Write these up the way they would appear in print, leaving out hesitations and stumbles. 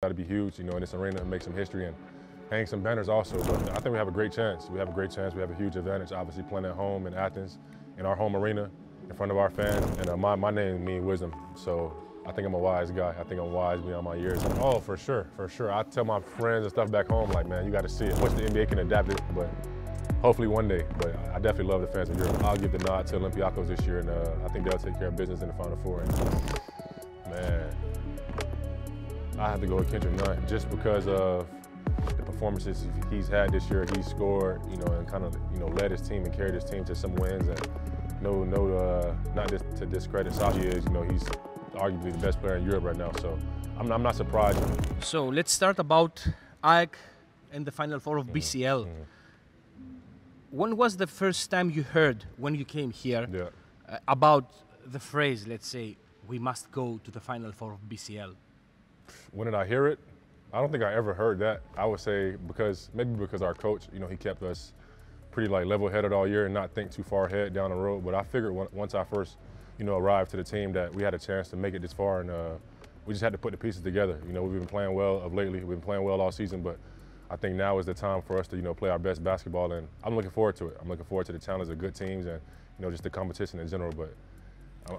That'd be huge, in this arena, and make some history and hang some banners also. But I think we have a great chance. We have a great chance. We have a huge advantage, obviously playing at home in Athens, in our home arena, in front of our fans. And my name means wisdom, so I think I'm a wise guy. I think I'm wise beyond my years. Oh, for sure, for sure. I tell my friends and stuff back home, like, man, you got to see it. Wish the NBA can adapt it, but hopefully one day. But I definitely love the fans of Europe. I'll give the nod to Olympiacos this year, and I think they'll take care of business in the Final Four. And, man, I have to go with Kέντρικ Ναν just because of the performances he's had this year. He scored, and kind of, led his team and carried his team to some wins. And not just to discredit Sasha is, he's arguably the best player in Europe right now. So I'm not surprised. So let's start about AEK and the Final Four of BCL. When was the first time you heard, when you came here, about the phrase, let's say, we must go to the Final Four of BCL? When did I hear it? I don't think I ever heard that. I would say maybe because our coach, he kept us pretty level-headed all year and not think too far ahead down the road. But I figured once I first, arrived to the team that we had a chance to make it this far, and we just had to put the pieces together. We've been playing well of lately. We've been playing well all season, but I think now is the time for us to, play our best basketball, and I'm looking forward to it. I'm looking forward to the challenge of good teams and, just the competition in general. But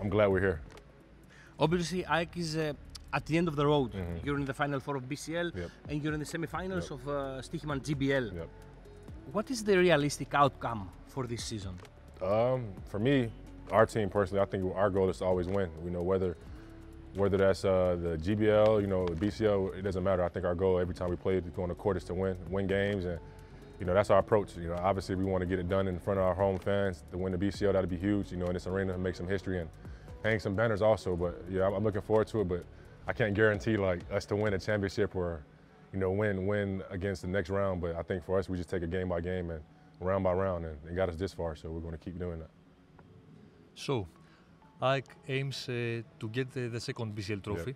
I'm glad we're here. Obviously, AEK is at the end of the road. You're in the Final Four of BCL, and you're in the semi-finals of Stichman GBL. What is the realistic outcome for this season? For me, our team personally, I think our goal is to always win. Whether that's the GBL, the BCL, it doesn't matter. I think our goal every time we play to go on the court is to win games, and that's our approach. Obviously we want to get it done in front of our home fans. To win the BCL, that'd be huge. In this arena, and make some history and hang some banners also. But yeah, I'm looking forward to it. But I can't guarantee us to win a championship or win against the next round. But I think for us, we just take it game by game and round by round, and it got us this far. So we're going to keep doing that. So, AEK aims to get the second BCL trophy,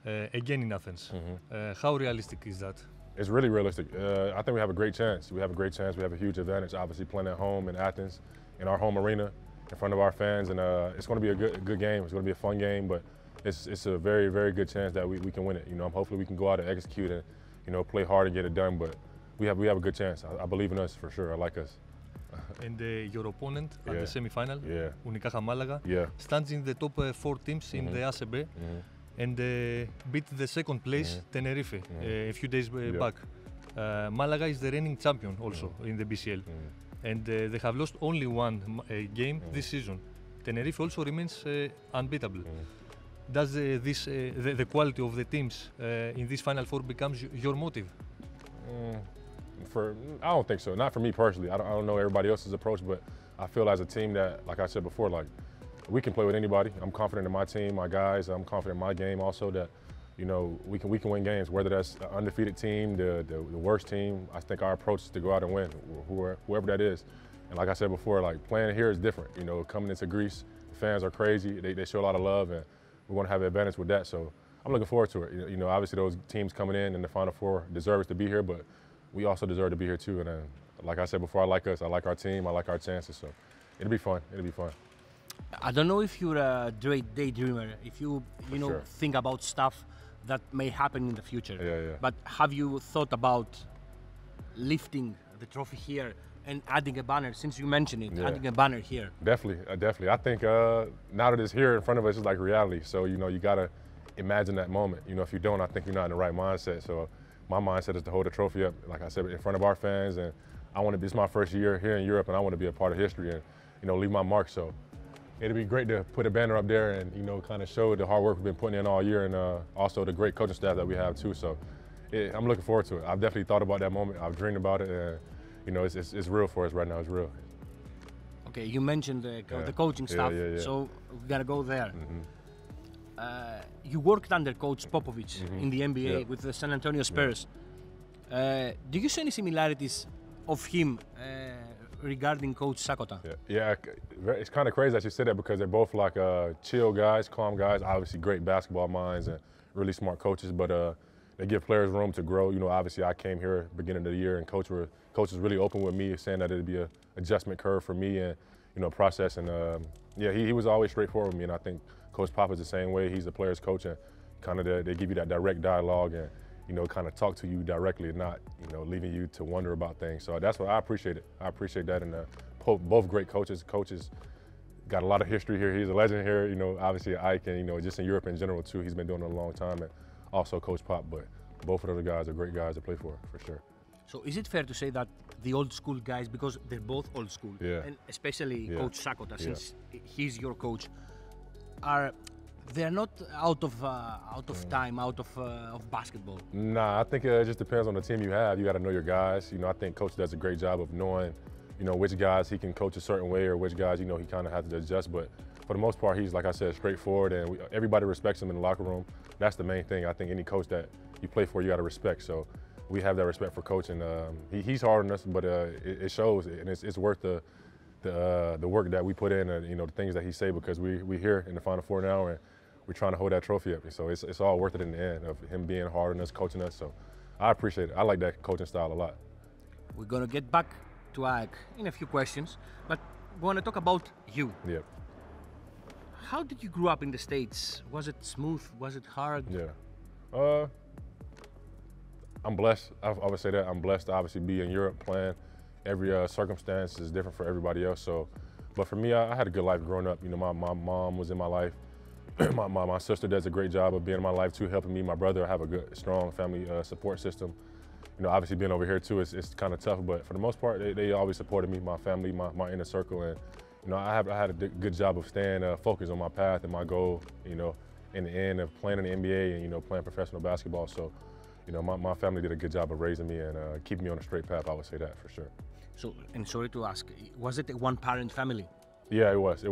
again in Athens. How realistic is that? It's really realistic. I think we have a great chance. We have a great chance. We have a huge advantage, obviously playing at home in Athens, in our home arena, in front of our fans. And it's going to be a good game. It's going to be a fun game, but it's a very, very good chance that we can win it. Hopefully we can go out and execute and, play hard and get it done. But we have a good chance. I believe in us for sure. I like us. And your opponent at the semi-final, Unicaja Malaga, stands in the top 4 teams in the ACB and beat the second place Tenerife a few days back. Malaga is the reigning champion also in the BCL, and they have lost only one game this season. Tenerife also remains unbeatable. Does the quality of the teams in this Final Four becomes your motive? I don't think so. Not for me personally. I don't know everybody else's approach, but I feel as a team that, like I said before, we can play with anybody. I'm confident in my team, my guys. I'm confident in my game also that, we can win games. Whether that's an undefeated team, the worst team, I think our approach is to go out and win, whoever that is. And like I said before, playing here is different. Coming into Greece, the fans are crazy. They show a lot of love, and we want to have an advantage with that. So I'm looking forward to it. Obviously those teams coming in the Final Four deserve us to be here, but we also deserve to be here too. And like I said before, I like us, I like our team, I like our chances. So it'll be fun. It'll be fun. I don't know if you're a daydreamer, if you think about stuff that may happen in the future. But have you thought about lifting the trophy here and adding a banner? Since you mentioned it, adding a banner here. Definitely. I think now that it's here in front of us, it's like reality. So you gotta imagine that moment. If you don't, I think you're not in the right mindset. So my mindset is to hold the trophy up, like I said, in front of our fans, and this is my first year here in Europe, and I want to be a part of history and, leave my mark. So it'd be great to put a banner up there and, kind of show the hard work we've been putting in all year, and also the great coaching staff that we have too. So I'm looking forward to it. I've definitely thought about that moment. I've dreamed about it, and, it's real for us right now. It's real. Okay, you mentioned the coaching staff, so we got to go there. You worked under Coach Pόποβιτς in the NBA with the San Antoniio Spurs. Do you see any similarities of him regarding Coach Sάκοτα? It's kind of crazy that you said that because they're both chill guys, calm guys, obviously great basketball minds and really smart coaches, but they give players room to grow. Obviously I came here beginning of the year and coach was really open with me, saying that it'd be an adjustment curve for me and, process. And he was always straightforward with me, and I think Coach Pop is the same way. He's the player's coach, and kind of they give you that direct dialogue, and kind of talk to you directly and not, leaving you to wonder about things. So that's what I appreciate it. I appreciate that. And both great coaches. Coaches got a lot of history here. He's a legend here, obviously Ike, and, just in Europe in general too. He's been doing it a long time, and also Coach Pop. But both of those guys are great guys to play for sure. So is it fair to say that the old school guys, because they're both old school, and especially Coach Sάκοτα, since he's your coach, they're not out of time, out of basketball? Nah, I think it just depends on the team you have. You got to know your guys. I think Coach does a great job of knowing, which guys he can coach a certain way or which guys, he kind of has to adjust. But for the most part, he's, like I said, straightforward, and everybody respects him in the locker room. That's the main thing. I think any coach that you play for, you got to respect. So we have that respect for Coach, and he's hard on us, but it shows, and it's worth the work that we put in, and the things that he say, because we're here in the Final Four now, and we're trying to hold that trophy up. So it's all worth it in the end of him being hard on us, coaching us. So I appreciate it. I like that coaching style a lot. We're gonna get back to Ike in a few questions, but we want to talk about you. Yeah. How did you grow up in the States? Was it smooth? Was it hard? Yeah. I'm blessed. I would say that I'm blessed to obviously be in Europe playing. Every circumstance is different for everybody else. So, but for me, I had a good life growing up. My mom was in my life. My sister does a great job of being in my life too, helping me. My brother, I have a good, strong family support system. Obviously being over here too, it's kind of tough, but for the most part, they always supported me, my family, my inner circle, and I had a good job of staying focused on my path and my goal. In the end of playing in the NBA and playing professional basketball. So, my family did a good job of raising me and keeping me on a straight path. I would say that for sure. So, and sorry to ask, was it a one-parent family? Yeah, it was.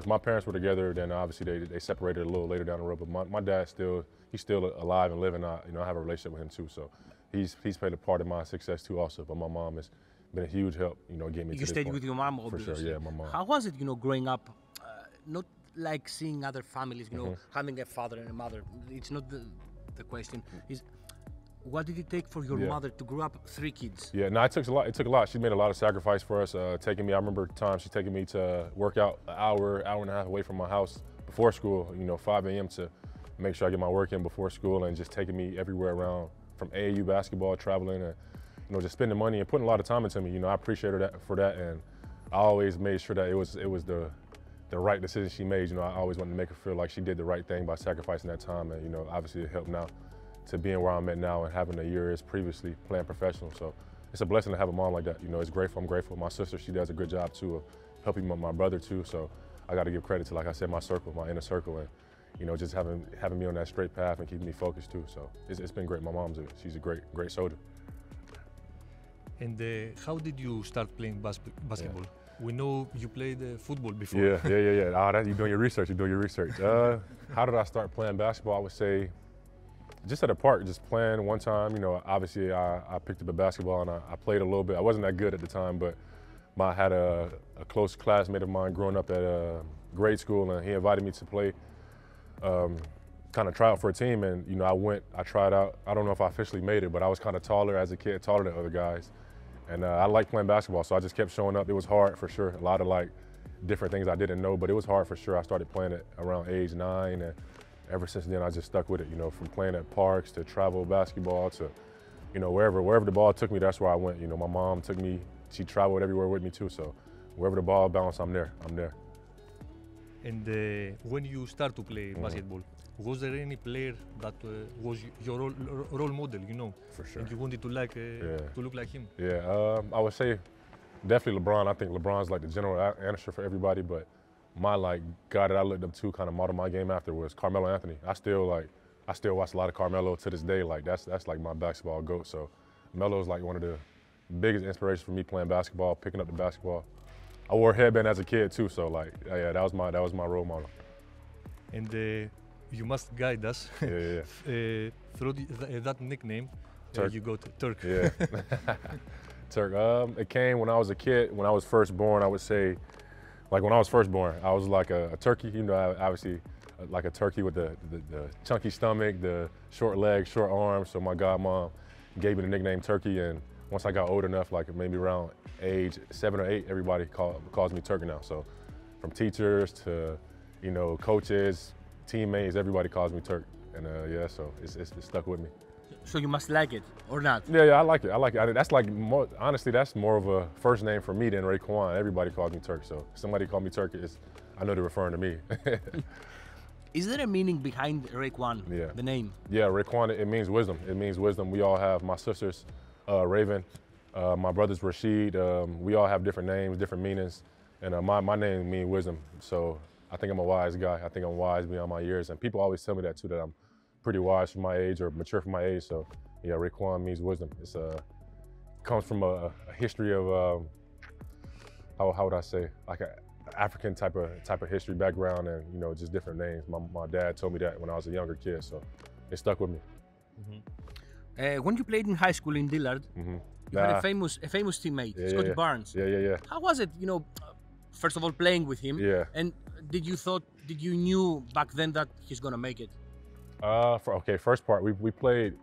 My parents were together, then obviously they separated a little later down the road, but my dad he's still alive and living. I have a relationship with him too, so he's played a part of my success too also, but my mom has been a huge help, getting me to this point. You stayed with your mom, obviously. For sure, yeah, my mom. How was it, growing up, not like seeing other families, having a father and a mother? It's not the question. What did it take for your mother to grow up 3 kids? Yeah, no, it took a lot. It took a lot. She made a lot of sacrifice for us. Taking me, I remember times she's taking me to work out an hour and a half away from my house before school. 5 a.m. to make sure I get my work in before school, and just taking me everywhere around from AAU basketball, traveling, and just spending money and putting a lot of time into me. I appreciate her for that, and I always made sure that it was the right decision she made. I always wanted to make her feel like she did the right thing by sacrificing that time, and obviously it helped now to being where I'm at now and having the years previously playing professional. So it's a blessing to have a mom like that. It's grateful. I'm grateful. My sister, she does a good job too of helping my brother too. So I got to give credit to, like I said, my circle, my inner circle, and just having me on that straight path and keeping me focused too. So it's been great. My mom's she's a great soldier. And how did you start playing basketball? Yeah. We know you played football before. Yeah. You're doing your research. How did I start playing basketball? I would say just at a park, just playing one time. Obviously I picked up a basketball and I played a little bit. I wasn't that good at the time, but I had a close classmate of mine growing up at grade school, and he invited me to play, kind of try out for a team. And I tried out. I don't know if I officially made it, but I was kind of taller as a kid, taller than other guys. And I liked playing basketball, so I just kept showing up. It was hard for sure. A lot of different things I didn't know, but it was hard for sure. I started playing it around age 9, and ever since then I just stuck with it. From playing at parks to travel basketball to, wherever the ball took me, that's where I went. My mom took me. She traveled everywhere with me too. So wherever the ball bounced, I'm there. And when you start to play basketball, was there any player that was your role model, For sure. And you wanted to look like him? Yeah, I would say definitely LeBron. I think LeBron's like the general answer for everybody, but my guy that I looked up to, kind of modeled my game after, was Carmelo Anthony. I still watch a lot of Carmelo to this day. That's like my basketball GOAT. So Melo's one of the biggest inspirations for me playing basketball, picking up the basketball. I wore a headband as a kid too, so that was my role model. And you must guide us through that nickname. Turk. You got Turk. Yeah. Turk. It came when I was a kid. When I was first born, I would say, when I was first born, I was like a turkey. Obviously, like a turkey with the chunky stomach, the short legs, short arms. So my godmom gave me the nickname Turkey, and once I got old enough, maybe around age 7 or 8, everybody calls me Turk now. So from teachers to, coaches, teammates, everybody calls me Turk. And so it's stuck with me. So you must like it, or not? Yeah, I like it. I like it. That's like, honestly, that's more of a first name for me than РεϊΚουάν. Everybody calls me Turk, so if somebody called me Turk, I know they're referring to me. Is there a meaning behind ΡεϊΚουάν, the name? Yeah, ΡεϊΚουάν, it means wisdom. It means wisdom. We all have, my sisters, Raven, my brothers, Rashid, we all have different names, different meanings, and my name means wisdom. So I think I'm a wise guy. I think I'm wise beyond my years, and people always tell me that too, that I'm pretty wise for my age or mature for my age. So yeah, ΡεϊΚουάν means wisdom. It's comes from a history of how would I say, like a African type of history background, and you know, just different names. My dad told me that when I was a younger kid, so it stuck with me. Mm-hmm. When you played in high school in Dillard, you had a famous teammate, Scotty Barnes. Yeah. How was it, you know, first of all playing with him? Yeah. And did you knew back then that he's gonna make it? Okay, first part, we played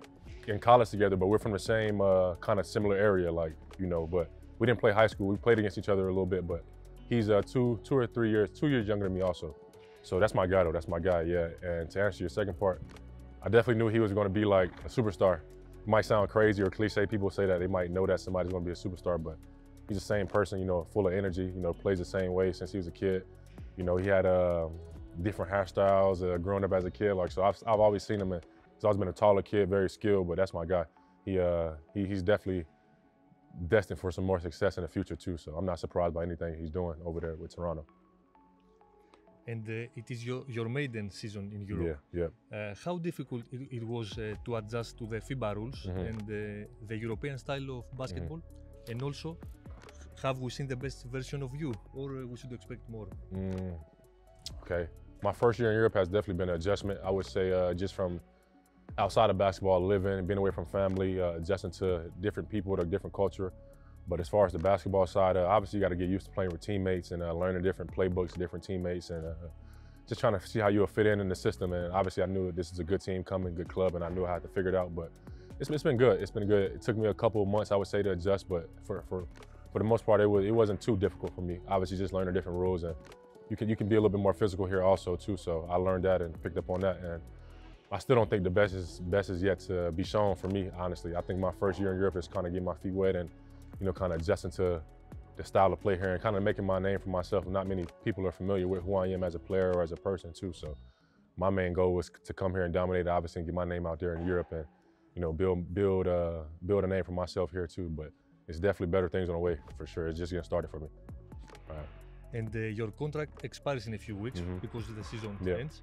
in college together, but we're from the same kind of similar area, like, you know, but we didn't play high school. We played against each other a little bit, but he's 2 or 3 years, 2 years younger than me also. So that's my guy though, that's my guy, yeah. And to answer your second part, I definitely knew he was gonna be like a superstar. It might sound crazy or cliche, people say that they might know that somebody's gonna be a superstar, but he's the same person, you know, full of energy, you know, plays the same way since he was a kid. You know, he had different hairstyles growing up as a kid, like, so I've always seen him, and he's always been a taller kid, very skilled, but that's my guy. He's definitely destined for some more success in the future too, so I'm not surprised by anything he's doing over there with Toronto. And it is your maiden season in Europe. Yeah. How difficult it was to adjust to the FIBA rules and the European style of basketball? And also, have we seen the best version of you, or we should expect more? Okay, my first year in Europe has definitely been an adjustment. I would say just from outside of basketball, living, being away from family, adjusting to different people with a different culture. But as far as the basketball side, obviously you got to get used to playing with teammates and learning different playbooks, different teammates, and just trying to see how you'll fit in the system. And obviously I knew that this is a good team coming, good club, and I knew I had to figure it out. But it's been good. It's been good. It took me a couple of months, I would say, to adjust, but for the most part, it wasn't too difficult for me. Obviously, just learning different rules, and you can be a little bit more physical here also too. So I learned that and picked up on that, and I still don't think the best is yet to be shown for me, honestly. I think my first year in Europe is kind of getting my feet wet and, you know, kind of adjusting to the style of play here and kind of making my name for myself. Not many people are familiar with who I am as a player or as a person too. So my main goal was to come here and dominate, obviously, and get my name out there in Europe and, you know, build a name for myself here too. But it's definitely better things on the way for sure. It's just getting started for me. And your contract expires in a few weeks because the season ends.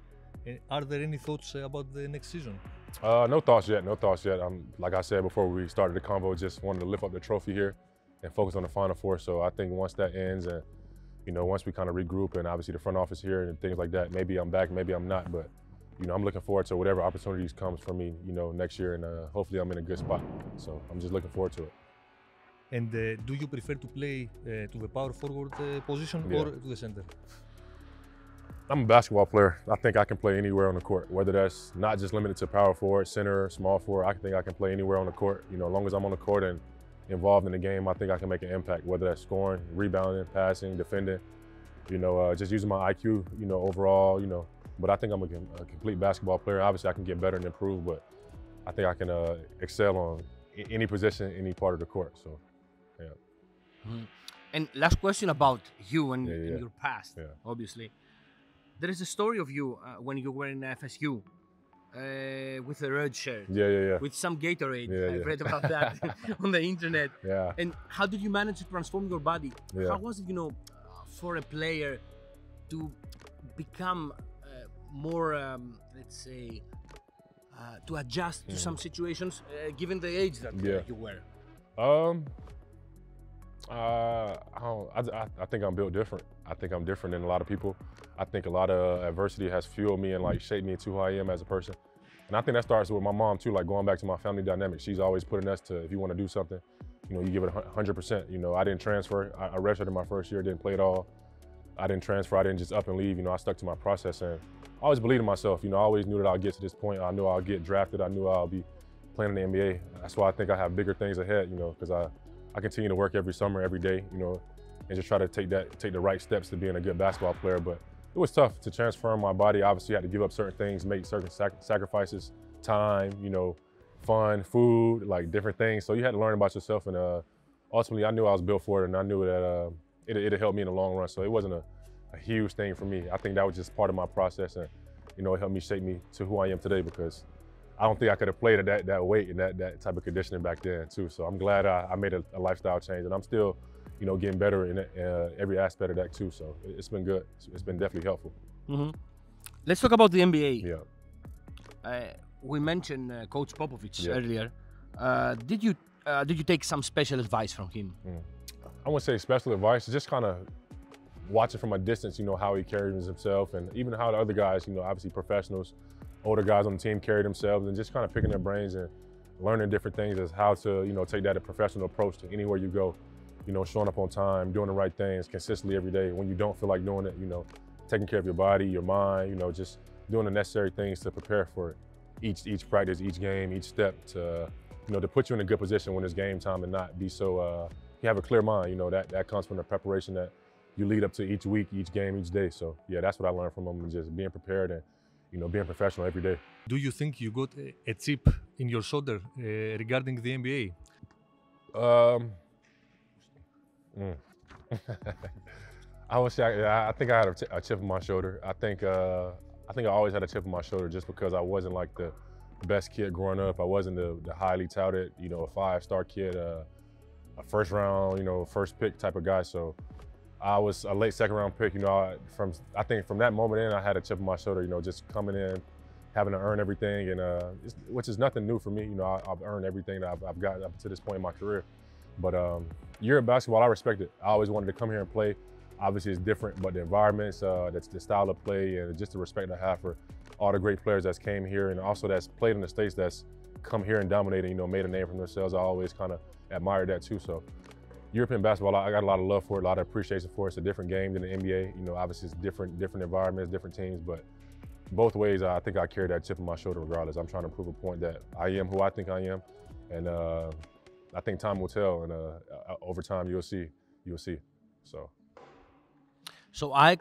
Are there any thoughts about the next season? No thoughts yet. Like I said before we started the convo, just wanted to lift up the trophy here and focus on the Final Four. So I think once that ends and, you know, once we kind of regroup and obviously the front office here and things like that, maybe I'm back, maybe I'm not. But, you know, I'm looking forward to whatever opportunities comes for me, you know, next year, and hopefully I'm in a good spot. So I'm just looking forward to it. And do you prefer to play to the power forward position or to the center? I'm a basketball player. I think I can play anywhere on the court, whether that's not just limited to power forward, center, small forward. I think I can play anywhere on the court. You know, as long as I'm on the court and involved in the game, I think I can make an impact, whether that's scoring, rebounding, passing, defending, you know, just using my IQ, you know, overall, you know. But I think I'm a complete basketball player. Obviously, I can get better and improve, but I think I can excel on any position, any part of the court. So, yeah. And last question about you and your past, obviously. There is a story of you when you were in FSU with a red shirt. With some Gatorade. I read about that on the internet. And how did you manage to transform your body? How was it, you know, for a player to become more, let's say, to adjust to some situations given the age that you were? I think I'm built different. I think I'm different than a lot of people. I think a lot of adversity has fueled me and like shaped me into who I am as a person. And I think that starts with my mom too, like going back to my family dynamic. She's always putting us to, if you want to do something, you know, you give it 100%. You know, I didn't transfer. I redshirted my first year, didn't play at all. I didn't transfer, I didn't just up and leave. You know, I stuck to my process, and I always believed in myself. You know, I always knew that I'll get to this point. I knew I'll get drafted. I knew I'll be playing in the NBA. That's why I think I have bigger things ahead, you know, because I continue to work every summer, every day, you know, and just try to take the right steps to being a good basketball player. But it was tough to transform my body. Obviously, I had to give up certain things, make certain sacrifices, time, you know, fun, food, like different things. So you had to learn about yourself, and ultimately I knew I was built for it, and I knew that it'd help me in the long run. So it wasn't a huge thing for me. I think that was just part of my process, and you know, it helped me shape me to who I am today, because I don't think I could have played at that weight and that type of conditioning back then too. So I'm glad I made a lifestyle change, and I'm still, you know, getting better in every aspect of that too. So it's been good. It's been definitely helpful. Mm-hmm. Let's talk about the NBA. Yeah. We mentioned Coach Popovitz earlier. Did you take some special advice from him? I wouldn't say special advice, just kind of watching from a distance, you know, how he carries himself, and even how the other guys, you know, obviously professionals, older guys on the team carry themselves, and just kind of picking their brains and learning different things as how to, you know, take that a professional approach to anywhere you go. You know, showing up on time, doing the right things consistently every day. When you don't feel like doing it, you know, taking care of your body, your mind, you know, just doing the necessary things to prepare for it. Each practice, each game, each step to, you know, to put you in a good position when it's game time and not be so, you have a clear mind, you know, that comes from the preparation that you lead up to each week, each game, each day. So yeah, that's what I learned from him, just being prepared and, you know, being professional every day. Do you think you got a chip in your shoulder regarding the NBA? I would say, I think I had a chip on my shoulder. I think I always had a chip on my shoulder just because I wasn't like the best kid growing up. I wasn't the highly touted, you know, a 5-star kid, a first round, you know, first pick type of guy. So I was a late second round pick, you know, I think from that moment in, I had a chip on my shoulder, you know, just coming in, having to earn everything, and which is nothing new for me. You know, I've earned everything that I've gotten up to this point in my career. But Europe basketball, I respect it. I always wanted to come here and play. Obviously it's different, but the environments, that's the style of play, and just the respect I have for all the great players that's came here, and also that's played in the States, that's come here and dominated, you know, made a name for themselves. I always kind of admired that too. So European basketball, I got a lot of love for it, a lot of appreciation for it. It's a different game than the NBA. You know, obviously it's different environments, different teams, but both ways, I think I carry that chip on my shoulder regardless. I'm trying to prove a point that I am who I think I am, and I think time will tell, and over time you'll see. So I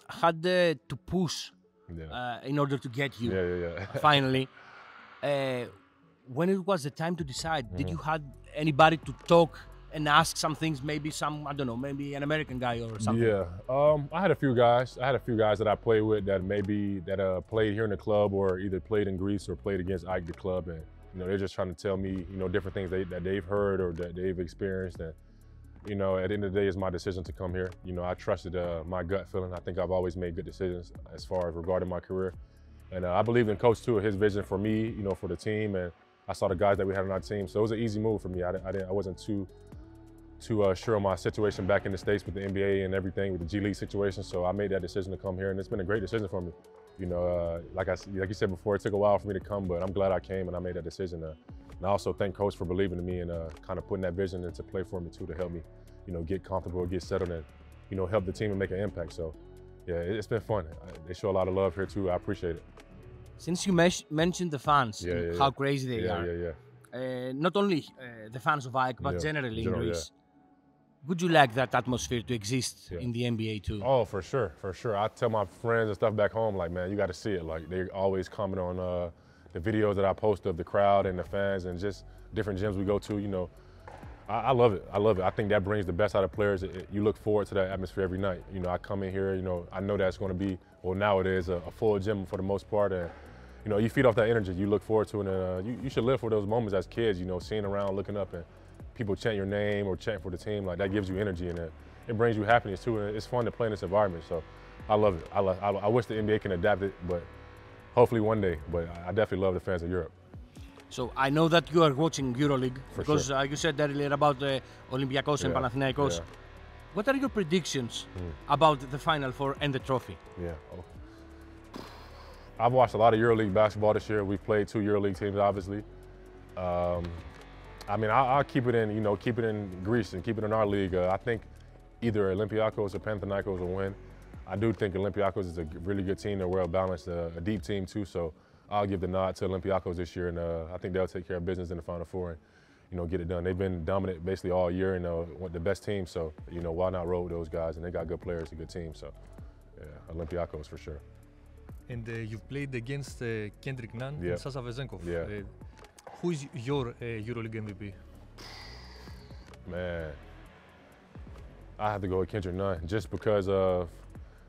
had to push in order to get you. Finally. When it was the time to decide, did you have anybody to talk and ask some things? Maybe some, I don't know, maybe an American guy or something. Yeah, I had a few guys. That I played with that played here in the club, or either played in Greece or played against Ike, the club, and you know, they're just trying to tell me, you know, different things that they've heard or that they've experienced. And you know, at the end of the day, it's my decision to come here. You know, I trusted my gut feeling. I think I've always made good decisions as far as regarding my career. And I believed in Coach too, his vision for me, you know, for the team, and I saw the guys that we had on our team. So it was an easy move for me. I wasn't too sure on my situation back in the States with the NBA and everything, with the G League situation. So I made that decision to come here, and it's been a great decision for me. You know, like you said before, it took a while for me to come, but I'm glad I came and I made that decision. And I also thank Coach for believing in me and kind of putting that vision into play for me too, to help me, you know, get comfortable, get settled, and you know, help the team and make an impact. So yeah, it's been fun. They show a lot of love here too. I appreciate it. Since you mentioned the fans, how crazy they are. Not only the fans of Ike, but generally in Greece. Would you like that atmosphere to exist in the NBA too? Oh, for sure. I tell my friends and stuff back home, like, man, you got to see it. Like, they always comment on the videos that I post of the crowd and the fans and just different gyms we go to. You know, I love it. I think that brings the best out of players. You look forward to that atmosphere every night. You know, I come in here, you know, I know that's going to be, well, now it is a full gym for the most part. And, you know, you feed off that energy. You look forward to it. And you should live for those moments as kids, you know, seeing around, looking up, and people chant your name or chant for the team. Like, that gives you energy, and it brings you happiness too. And it's fun to play in this environment. So I love it. I wish the NBA can adapt it, but hopefully one day. But I definitely love the fans of Europe. So I know that you are watching Euroleague because you said earlier about Olympiacos and Panathinaikos. Yeah. What are your predictions about the Final Four and the trophy? Yeah. I've watched a lot of Euroleague basketball this year. We've played 2 Euroleague teams, obviously. I mean, I'll keep it in, you know, keep it in Greece and keep it in our league. I think either Olympiacos or Panathinaikos will win. I do think Olympiacos is a really good team. They're well balanced, a deep team too. So I'll give the nod to Olympiacos this year, and I think they'll take care of business in the Final Four and, you know, get it done. They've been dominant basically all year, and the best team. So, you know, why not roll with those guys? And they got good players, a good team. So, yeah, Olympiacos for sure. And you've played against Kέντρικ Ναν and Σάσα Βεζένκοφ. Who is your EuroLeague MVP? Man, I have to go with Kέντρικ Ναν just because of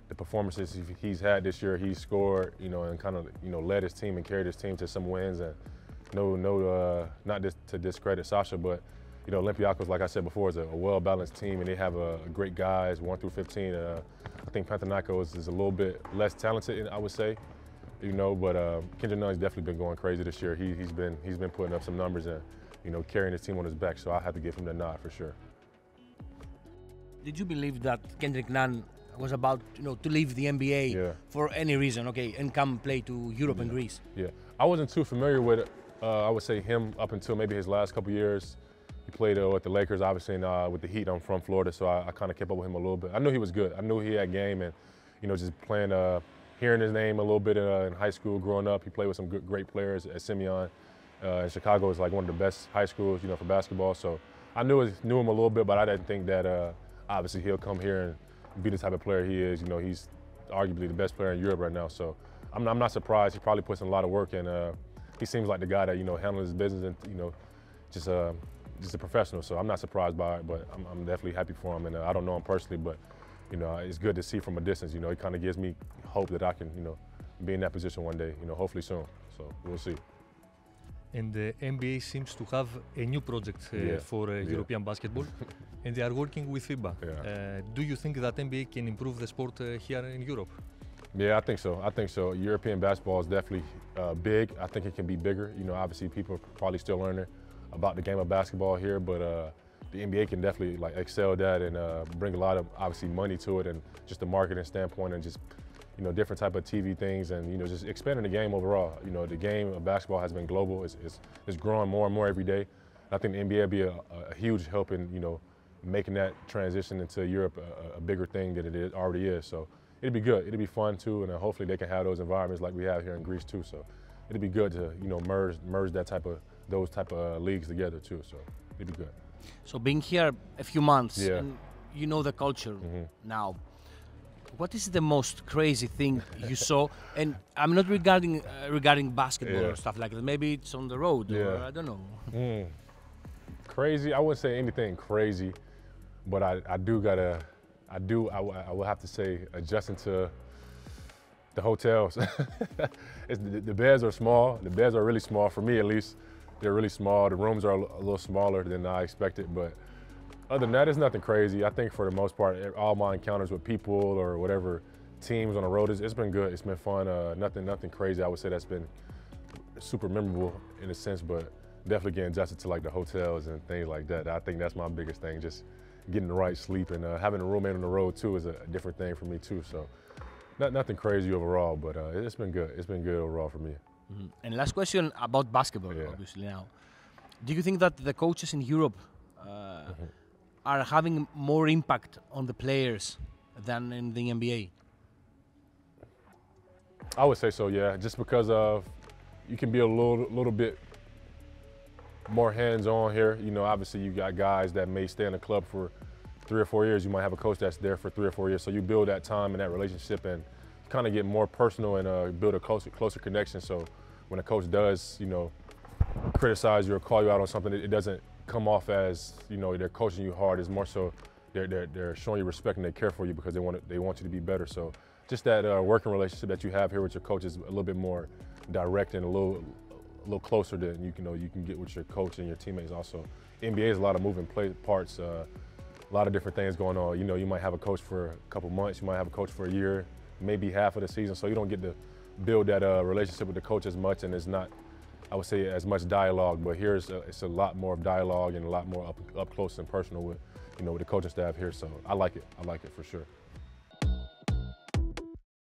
the performances he's had this year. He's scored, and kind of, led his team and carried his team to some wins. And not just to discredit Sasha, but Olympiacos, like I said before, is a well-balanced team, and they have great guys, 1 through 15. I think Panathinaikos is a little bit less talented, I would say, but Kέντρικ Nun's definitely been going crazy this year. He's been putting up some numbers and, carrying his team on his back, so I have to give him the nod for sure. Did you believe that Kέντρικ Ναν was about, to leave the NBA for any reason, and come play to Europe and Greece? Yeah, I wasn't too familiar with, I would say, him up until maybe his last couple years. He played with the Lakers, obviously, and with the Heat. I'm from Florida, so I kind of kept up with him a little bit. I knew he was good. I knew he had game, and just playing, hearing his name a little bit in high school, growing up. He played with some great players at Simeon. And Chicago is like one of the best high schools, for basketball. So I knew him a little bit, but I didn't think that obviously he'll come here and be the type of player he is. He's arguably the best player in Europe right now. So I'm not surprised. He probably puts in a lot of work, and he seems like the guy that handles his business and just a professional. So I'm not surprised by it, but I'm definitely happy for him. And I don't know him personally, but it's good to see from a distance. It kind of gives me hope that I can be in that position one day. Hopefully soon. So we'll see. And the NBA seems to have a new project for European basketball, and they are working with FIBA. Do you think that NBA can improve the sport here in Europe? Yeah, I think so. European basketball is definitely big. I think it can be bigger. Obviously people are probably still learning about the game of basketball here, but the NBA can definitely excel that and bring a lot of obviously money to it, and just the marketing standpoint, and just different type of TV things, and just expanding the game overall. The game of basketball has been global. It's growing more and more every day. I think the NBA will be a huge help in making that transition into Europe a bigger thing than it already is. So it'll be good. It'll be fun too, and hopefully they can have those environments like we have here in Greece too. So it'll be good to merge those type of leagues together too. So it'll be good. So being here a few months, and the culture now. What is the most crazy thing you saw? And I'm not regarding basketball or stuff like that. Maybe it's on the road, or I don't know. Crazy? I wouldn't say anything crazy, but I will have to say adjusting to the hotels. The beds are small. The beds are really small, for me at least. They're really small. The rooms are a little smaller than I expected, but other than that, it's nothing crazy. I think for the most part, all my encounters with people or whatever teams on the road, it's been good. It's been fun. Nothing crazy. I would say that's been super memorable in a sense, but definitely getting adjusted to the hotels and things like that. I think that's my biggest thing, just getting the right sleep, and having a roommate on the road too is a different thing for me too. So nothing crazy overall, but it's been good. It's been good overall for me. And last question about basketball, obviously now. Do you think that the coaches in Europe are having more impact on the players than in the NBA? I would say so, yeah. Just because of you can be a little bit more hands-on here. Obviously you got guys that may stay in the club for 3 or 4 years. You might have a coach that's there for 3 or 4 years. So you build that time and that relationship, and kind of get more personal and build a closer connection. So when a coach does, criticize you or call you out on something, it doesn't come off as they're coaching you hard. It's more so they're showing you respect and they care for you because they want you to be better. So just that working relationship that you have here with your coach is a little bit more direct and a little closer than you can get with your coach and your teammates. Also, NBA is a lot of moving parts, a lot of different things going on. You might have a coach for a couple months, you might have a coach for a year, maybe half of the season. So you don't get to build that relationship with the coach as much, and it's not, I would say, as much dialogue, but here it's a lot more of dialogue and a lot more up close and personal with, with the coaching staff here. So I like it for sure.